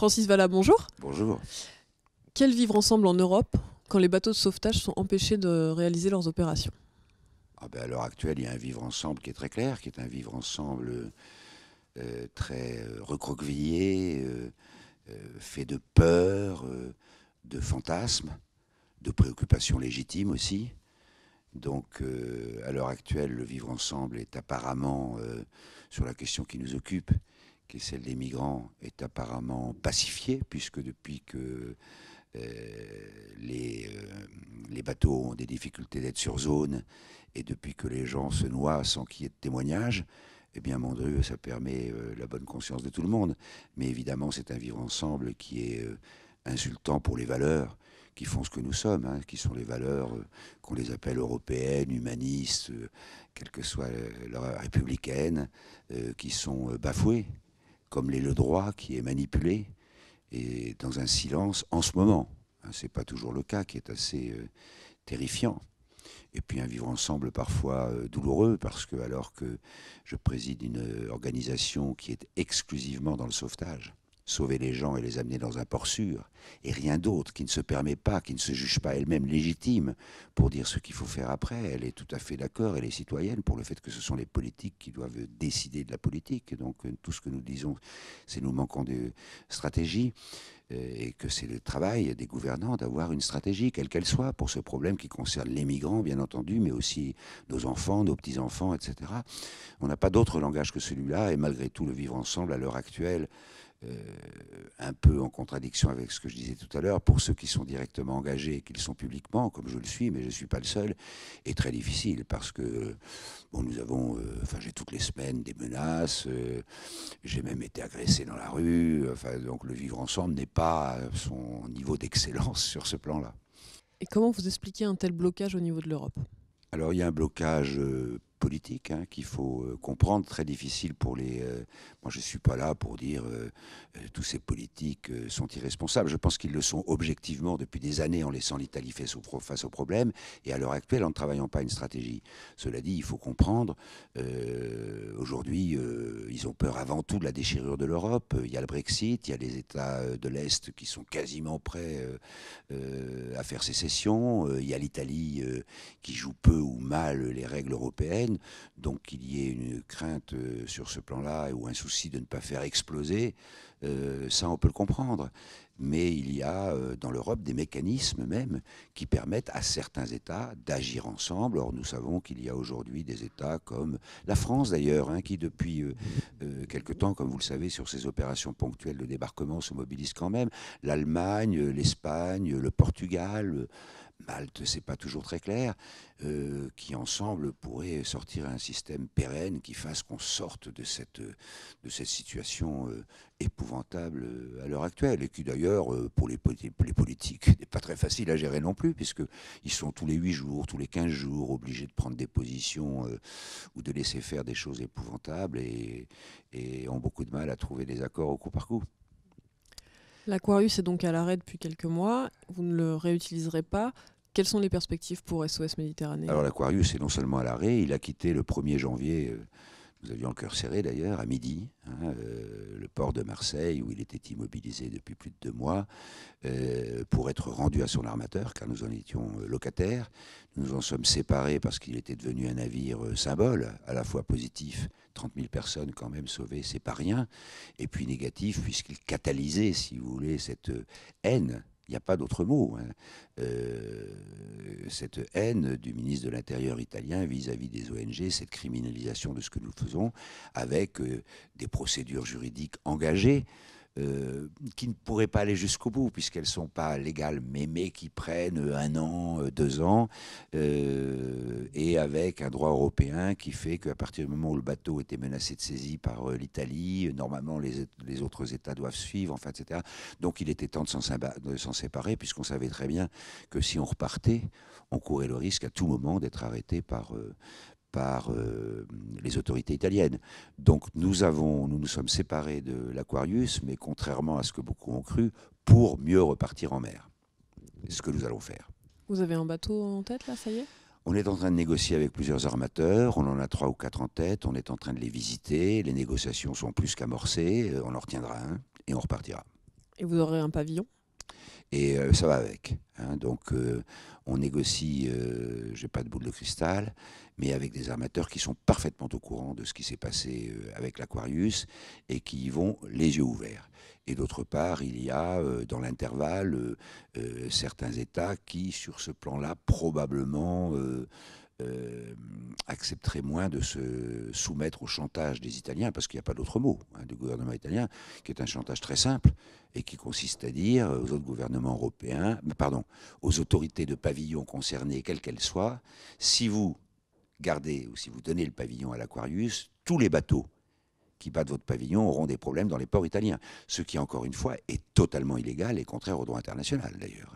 Francis Vallat, bonjour. Bonjour. Quel vivre ensemble en Europe quand les bateaux de sauvetage sont empêchés de réaliser leurs opérations? À l'heure actuelle, il y a un vivre ensemble qui est très clair, qui est un vivre ensemble très recroquevillé, fait de peur, de fantasmes, de préoccupations légitimes aussi. Donc, à l'heure actuelle, le vivre ensemble est apparemment, sur la question qui nous occupe, qui est celle des migrants, est apparemment pacifié, puisque depuis que les bateaux ont des difficultés d'être sur zone, et depuis que les gens se noient sans qu'il y ait de témoignages, eh bien, mon Dieu, ça permet la bonne conscience de tout le monde. Mais évidemment, c'est un vivre ensemble qui est insultant pour les valeurs qui font ce que nous sommes, hein, qui sont les valeurs qu'on les appelle européennes, humanistes, quelle que soit leur républicaine, qui sont bafouées, comme l'est le droit qui est manipulé, et dans un silence en ce moment. Hein, c'est pas toujours le cas, qui est assez terrifiant. Et puis un vivre ensemble parfois douloureux, parce que alors que je préside une organisation qui est exclusivement dans le sauvetage, sauver les gens et les amener dans un port sûr, et rien d'autre, qui ne se permet pas, qui ne se juge pas elle-même légitime pour dire ce qu'il faut faire après. Elle est tout à fait d'accord, elle est citoyenne pour le fait que ce sont les politiques qui doivent décider de la politique. Donc tout ce que nous disons, c'est nous manquons de stratégie, et que c'est le travail des gouvernants d'avoir une stratégie, quelle qu'elle soit, pour ce problème qui concerne les migrants, bien entendu, mais aussi nos enfants, nos petits-enfants, etc. On n'a pas d'autre langage que celui-là, et malgré tout, le vivre ensemble, à l'heure actuelle, un peu en contradiction avec ce que je disais tout à l'heure, pour ceux qui sont directement engagés, qu'ils sont publiquement, comme je le suis, mais je ne suis pas le seul, est très difficile, parce que bon, nous avons, j'ai toutes les semaines des menaces, j'ai même été agressé dans la rue, donc le vivre ensemble n'est pas à son niveau d'excellence sur ce plan-là. Et comment vous expliquez un tel blocage au niveau de l'Europe? Alors il y a un blocage politique, hein, qu'il faut comprendre, très difficile pour les... moi je ne suis pas là pour dire tous ces politiques sont irresponsables. Je pense qu'ils le sont objectivement depuis des années en laissant l'Italie face au problème, et à l'heure actuelle en ne travaillant pas une stratégie. Cela dit, il faut comprendre, aujourd'hui ils ont peur avant tout de la déchirure de l'Europe. Il y a le Brexit, il y a les États de l'Est qui sont quasiment prêts à faire sécession, il y a l'Italie qui joue peu ou mal les règles européennes, donc qu'il y ait une crainte sur ce plan-là ou un souci de ne pas faire exploser, ça on peut le comprendre. Mais il y a dans l'Europe des mécanismes même qui permettent à certains États d'agir ensemble. Or nous savons qu'il y a aujourd'hui des États comme la France d'ailleurs, hein, qui depuis quelque temps, comme vous le savez, sur ces opérations ponctuelles de débarquement se mobilisent quand même. L'Allemagne, l'Espagne, le Portugal, Malte, c'est pas toujours très clair, qui ensemble pourraient sortir un système pérenne qui fasse qu'on sorte de cette situation épouvantable à l'heure actuelle, et qui d'ailleurs, pour les politiques, n'est pas très facile à gérer non plus, puisqu'ils sont tous les 8 jours, tous les 15 jours, obligés de prendre des positions ou de laisser faire des choses épouvantables, et ont beaucoup de mal à trouver des accords au coup par coup. L'Aquarius est donc à l'arrêt depuis quelques mois. Vous ne le réutiliserez pas. Quelles sont les perspectives pour SOS Méditerranée? Alors l'Aquarius est non seulement à l'arrêt, il a quitté le 1er janvier, nous avions le cœur serré d'ailleurs, à midi, hein, le port de Marseille, où il était immobilisé depuis plus de 2 mois, pour être rendu à son armateur, car nous en étions locataires. Nous nous en sommes séparés parce qu'il était devenu un navire symbole, à la fois positif, 30 000 personnes quand même sauvées, c'est pas rien, et puis négatif, puisqu'il catalysait, si vous voulez, cette haine. Il n'y a pas d'autre mot, hein. Cette haine du ministre de l'Intérieur italien vis-à-vis des ONG, cette criminalisation de ce que nous faisons, avec des procédures juridiques engagées, qui ne pourraient pas aller jusqu'au bout, puisqu'elles ne sont pas légales, mais qui prennent 1 an, 2 ans, et avec un droit européen qui fait qu'à partir du moment où le bateau était menacé de saisie par l'Italie, normalement les autres États doivent suivre, enfin, etc. Donc il était temps de s'en séparer, puisqu'on savait très bien que si on repartait, on courait le risque à tout moment d'être arrêté par les autorités italiennes. Donc nous nous sommes séparés de l'Aquarius, mais contrairement à ce que beaucoup ont cru, pour mieux repartir en mer. C'est ce que nous allons faire. Vous avez un bateau en tête là, ça y est? On est en train de négocier avec plusieurs armateurs, on en a 3 ou 4 en tête, on est en train de les visiter, les négociations sont plus qu'amorcées, on en retiendra un et on repartira. Et vous aurez un pavillon? Et ça va avec. Hein. Donc on négocie, je n'ai pas de boule de cristal, mais avec des armateurs qui sont parfaitement au courant de ce qui s'est passé avec l'Aquarius et qui y vont les yeux ouverts. Et d'autre part, il y a dans l'intervalle certains États qui, sur ce plan-là, probablement accepterait moins de se soumettre au chantage des Italiens, parce qu'il n'y a pas d'autre mot, hein, du gouvernement italien, qui est un chantage très simple et qui consiste à dire aux autres gouvernements européens, pardon, aux autorités de pavillon concernées, quelles qu'elles soient, si vous gardez ou si vous donnez le pavillon à l'Aquarius, tous les bateaux qui battent votre pavillon auront des problèmes dans les ports italiens. Ce qui, encore une fois, est totalement illégal et contraire au droit international, d'ailleurs.